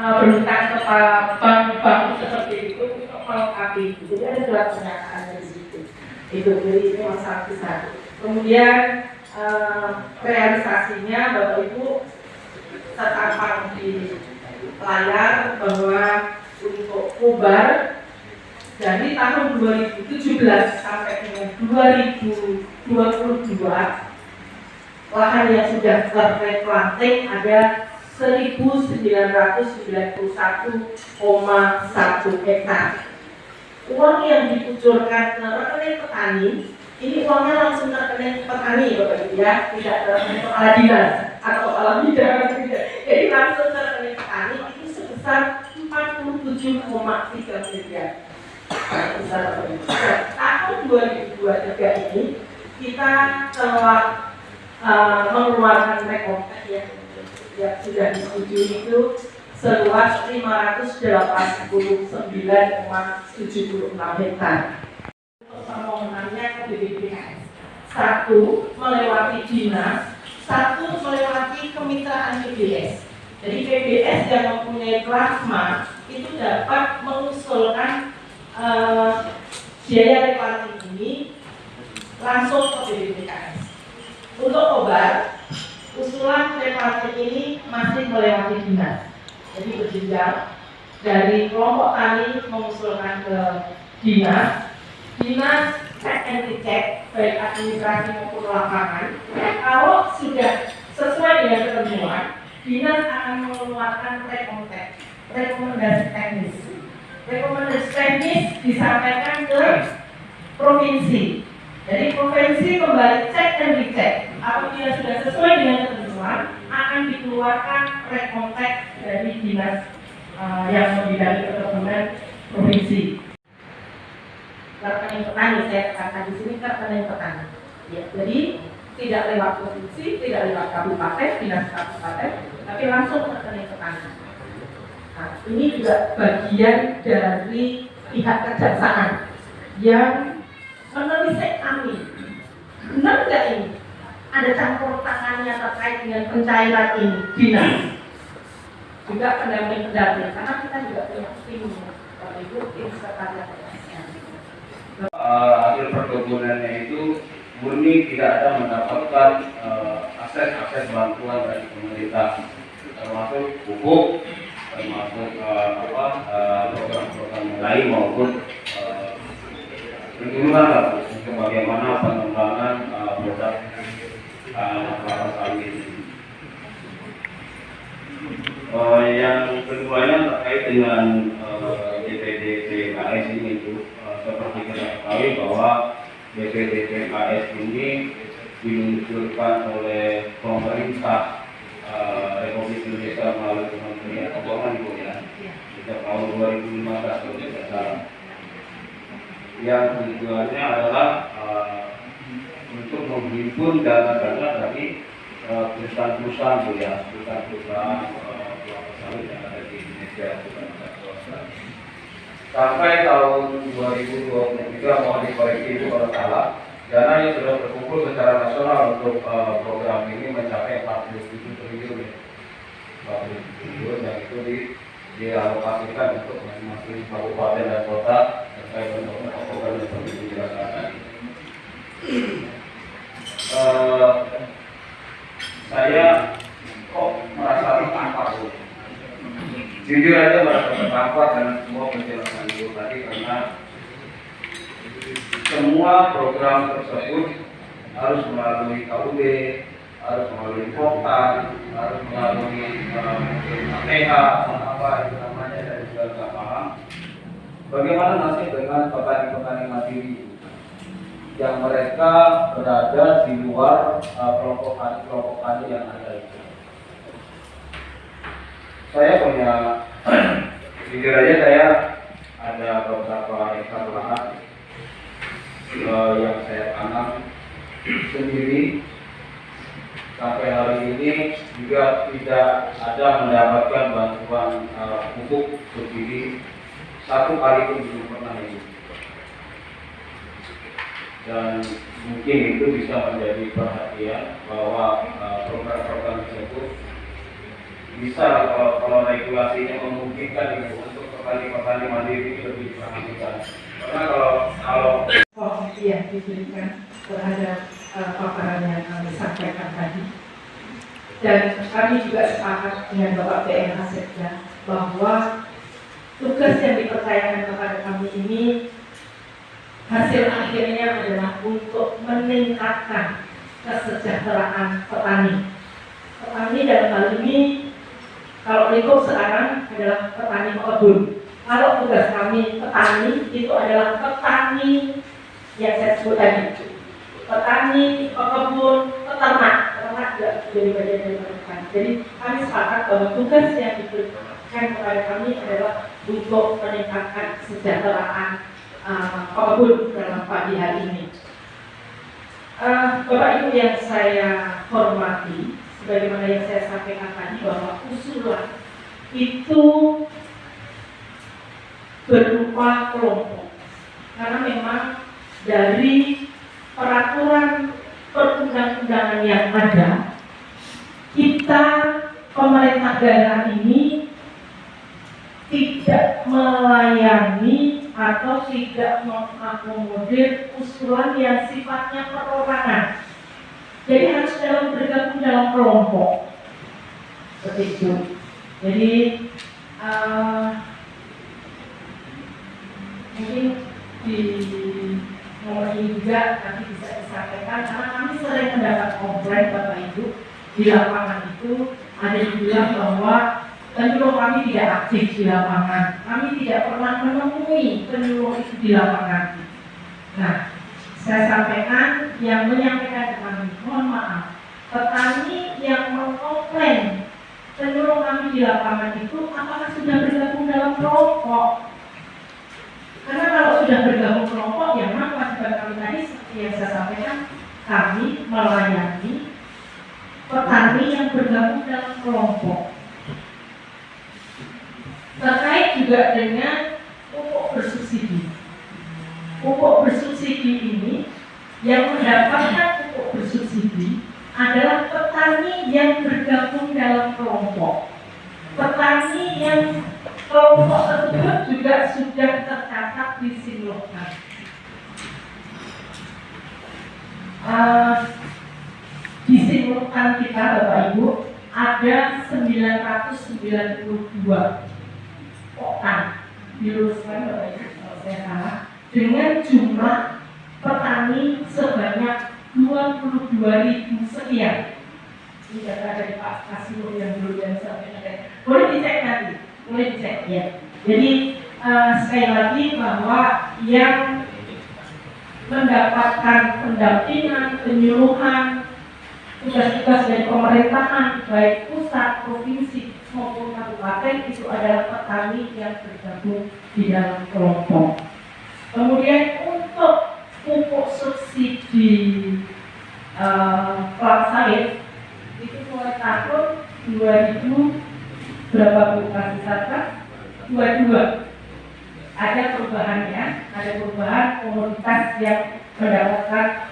berhutang kepada bank seperti itu untuk melengkapi. Jadi ada surat pernyataan dari situ. Itu jadi ini masalah besar. Kemudian realisasinya Bapak Ibu tertampang di layar bahwa untuk Kobar dari tahun 2017 sampai dengan 2022 lahan yang sudah terplanting ada 1.991,1 hektar. Uang yang dikucurkan ke rekening petani, ini uangnya langsung ke rekening petani, Bapak Ibu ya, tidak ke rekening kepala dinas atau kepala bidang, tidak. Jadi langsung ke rekening petani itu sebesar 47,3 miliar. Tahun 2023 ini kita telah mengeluarkan rekomendasi yang sudah disetujui itu seluas 589,76 hektar. Untuk permohonannya ke BPDS, satu melewati dinas, satu melewati kemitraan PBS. Jadi PBS yang mempunyai plasma itu dapat mengusulkan biaya reklamasi ini langsung ke BPDS. Untuk Kobar, usulan reklamasi ini masih melewati dinas. Jadi berjenjang dari kelompok tani mengusulkan ke dinas cek and dicek baik administrasi maupun lapangan. Kalau sudah sesuai dengan ketentuan, dinas akan mengeluarkan rekomendasi teknis. Rekomendasi teknis disampaikan ke provinsi. Jadi provinsi kembali cek dan dicek. Apabila sudah sesuai dengan ketentuan, akan dikeluarkan rekomtek dari dinas yang membidangi perkebunan provinsi. Rekening petani, saya katakan di sini rekening petani. Ya, jadi tidak lewat provinsi, tidak lewat kabupaten, dinas kabupaten, tapi langsung ke rekening petani. Nah, ini juga bagian dari pihak kejaksaan yang menelisik kami. Benar tidak ini? Ada campur tangannya terkait dengan pencairan ini, dinas. Juga pendamping, karena kita juga punya tim, Bapak Ibu, tim sekretariat. Hasil perkebunannya itu murni tidak ada mendapatkan akses bantuan dari pemerintah, termasuk pupuk, termasuk program-program lain maupun penyuluhan untuk bagaimana pengembangan produk kelapa sawit. Yang keduanya terkait dengan DPD PKS ini itu seperti kita ketahui bahwa DPD PKS ini diluncurkan oleh pemerintah Republik Indonesia melalui Kementerian Keuangan Ibu ya, sejak tahun 2015 kalau tidak salah. Yang tujuannya adalah untuk menghimpun dana-dana dari perusahaan-perusahaan Bu ya, perusahaan kelapa sawit yang ada di Indonesia. Sampai tahun 2023 mau dikoreksi itu kalau salah, dana yang sudah terkumpul secara nasional untuk program ini mencapai 47 triliun. 47 triliun yang itu dialokasikan untuk masing-masing kabupaten dan kota terkait dengan program yang seperti dijelaskan tadi. Saya kok merasa tertampar Bu. Jujur aja merasa tertampar dengan semua penjelasan Ibu tadi, karena semua program tersebut harus melalui KUD, harus melalui Poktan, harus melalui APH, apa itu namanya, dan juga nggak paham. Bagaimana nasib dengan petani-petani mandiri yang mereka berada di luar kelompok tani yang ada itu? Saya punya, jujur aja saya ada beberapa hektar lahan yang saya tanam sendiri. Sampai hari ini juga tidak ada mendapatkan bantuan pupuk subsidi satu kali pun belum pernah ini. Dan mungkin itu bisa menjadi perhatian bahwa program-program tersebut bisa kalau regulasinya memungkinkan ini untuk petani-petani mandiri ini lebih diperhatikan. Karena kalau yang diberikan terhadap paparan yang kami sampaikan tadi, dan kami juga sepakat dengan Bapak PNH Sekda bahwa tugas yang dipercayakan kepada kami ini hasil akhirnya adalah untuk meningkatkan kesejahteraan petani. Petani dalam hal ini, kalau lingkup sekarang adalah petani pekebun. Kalau tugas kami petani, itu adalah petani yang saya sebut tadi. Petani, pekebun, peternak juga jadi bagian dari petani. Jadi kami sepakat bahwa tugas yang diberikan kepada kami adalah untuk meningkatkan kesejahteraan pekebun dalam pagi hari ini. Bapak Ibu yang saya hormati, sebagaimana yang saya sampaikan tadi bahwa usulan itu berupa kelompok, karena memang dari peraturan perundang-undangan yang ada, kita pemerintah daerah ini tidak melayani atau tidak mengakomodir usulan yang sifatnya perorangan. Jadi harus bergabung dalam kelompok seperti itu. Jadi mungkin di nomor ini juga nanti bisa disampaikan, karena kami sering mendapat komplain Bapak Ibu di lapangan itu ada yang bilang bahwa penyuluh kami tidak aktif di lapangan, kami tidak pernah menemui penyuluh itu di lapangan. Nah, saya sampaikan yang menyampaikan ke kami, mohon maaf, petani yang mengkomplain penyuluh kami di lapangan itu apakah sudah bergabung dalam kelompok? Karena kalau sudah bergabung kelompok, yang mana kewajiban kami tadi seperti yang saya sampaikan, kami melayani petani yang bergabung dalam kelompok. Terkait juga dengan pupuk bersubsidi. Pupuk bersubsidi ini yang mendapatkan pupuk bersubsidi adalah petani yang bergabung dalam kelompok. Petani yang kelompok tersebut juga sudah tercatat di Sinlokkan. Di Sinlokkan kita Bapak Ibu ada 992 oktan, diluruskan Bapak Ibu kalau saya salah, dengan jumlah petani sebanyak 22.000 sekian. Ini data dari Pak Kasino yang dulu yang sampaikan. Boleh dicek nanti, boleh dicek ya. Jadi sekali lagi bahwa yang mendapatkan pendampingan, penyuluhan, tugas-tugas dari pemerintahan baik pusat, provinsi maupun kabupaten itu adalah petani yang bergabung di dalam kelompok. Kemudian untuk pupuk subsidi kelapa sawit itu mulai tahun 2000 berapa Bu kasih sarkas? 22 ada perubahannya, ada perubahan komoditas yang mendapatkan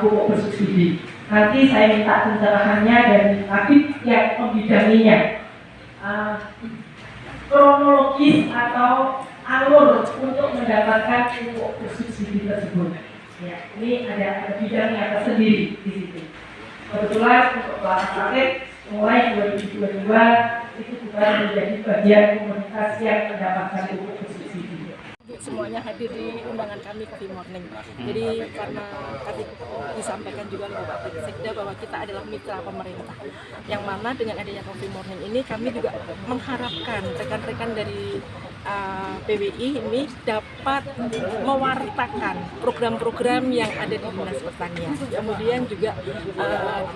pupuk bersubsidi. Nanti saya minta pencerahannya dari Kabid yang membidanginya, kronologis atau alur untuk mendapatkan pupuk bersubsidi tersebut. Ya, ini ada bidangnya tersendiri di situ. Kebetulan untuk kelapa sawit mulai 2022 itu bukan menjadi bagian komunitas yang mendapatkan pupuk bersubsidi. Semuanya hadir di undangan kami Coffee Morning. Jadi karena tadi disampaikan juga oleh Bapak Sekda bahwa kita adalah mitra pemerintah, yang mana dengan adanya Coffee Morning ini kami juga mengharapkan rekan-rekan dari PWI ini dapat mewartakan program-program yang ada di Dinas Pertanian. Kemudian juga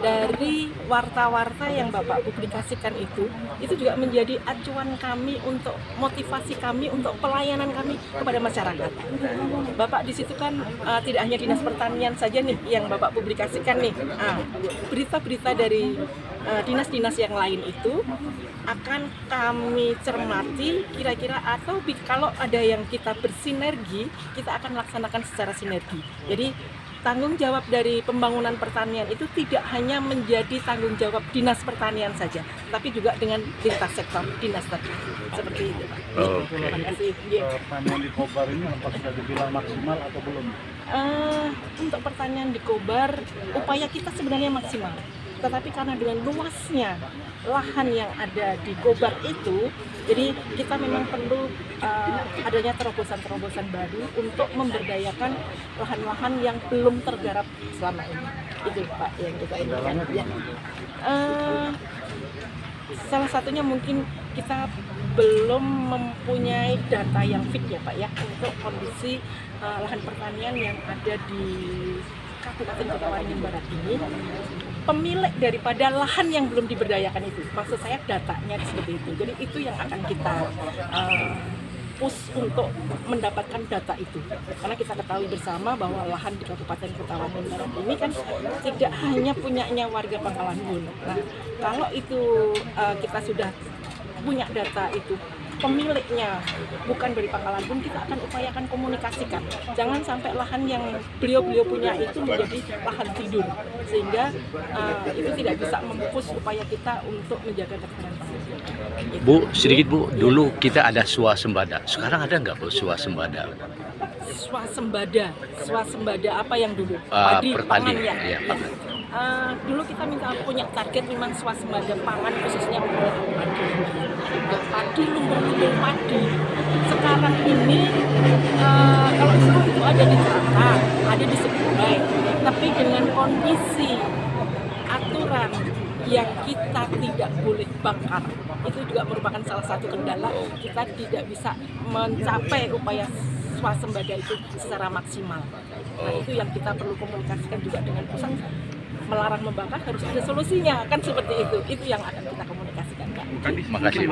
dari warta-warta yang Bapak publikasikan itu juga menjadi acuan kami untuk motivasi kami untuk pelayanan kami kepada masyarakat. Bapak di situ kan tidak hanya Dinas Pertanian saja nih yang Bapak publikasikan nih. Berita-berita dari dinas-dinas yang lain itu akan kami cermati kira-kira, atau kalau ada yang kita bersinergi, kita akan laksanakan secara sinergi. Jadi tanggung jawab dari pembangunan pertanian itu tidak hanya menjadi tanggung jawab Dinas Pertanian saja, tapi juga dengan lintas sektor dinas tadi. Seperti itu, Pak. Oh, Terima kasih. Ya. Pertanian di Kobar ini apakah sudah dibilang maksimal atau belum? Untuk pertanian di Kobar, upaya kita sebenarnya maksimal. Tetapi karena dengan luasnya lahan yang ada di Kobar itu, jadi kita memang perlu adanya terobosan-terobosan baru untuk memberdayakan lahan-lahan yang belum tergarap selama ini. Itu Pak yang kita inginkan. Ya. Salah satunya mungkin kita belum mempunyai data yang fit ya Pak ya untuk kondisi lahan pertanian yang ada di Kabupaten Kota Waringin Barat ini, pemilik daripada lahan yang belum diberdayakan itu, maksud saya datanya seperti itu. Jadi itu yang akan kita push untuk mendapatkan data itu, karena kita ketahui bersama bahwa lahan di Kabupaten Kota Waringin Barat ini kan tidak hanya punyanya warga Pangkalan Bun. Nah, kalau itu kita sudah punya data itu, pemiliknya bukan dari Pangkalan Bun, kita akan upayakan komunikasikan. Jangan sampai lahan yang beliau-beliau punya itu menjadi lahan tidur, sehingga itu tidak bisa mempush upaya kita untuk menjaga ketahanan pangan. Bu, sedikit Bu, dulu kita ada swasembada. Sekarang ada nggak Bu swasembada? Swasembada apa yang dulu? Pertanian, pangan ya. ya, pangan. Dulu kita minta punya target memang swasembada pangan khususnya untuk padi, lumbung padi. Sekarang ini kalau dulu itu ada di Celaka, ada di Sebuah, tapi dengan kondisi aturan yang kita tidak boleh bakar, itu juga merupakan salah satu kendala kita tidak bisa mencapai upaya swasembada itu secara maksimal. Nah, itu yang kita perlu komunikasikan juga dengan pusat. Melarang membakar harus ada solusinya, kan seperti itu. Itu yang akan kita komunikasikan, Kak. Terima kasih.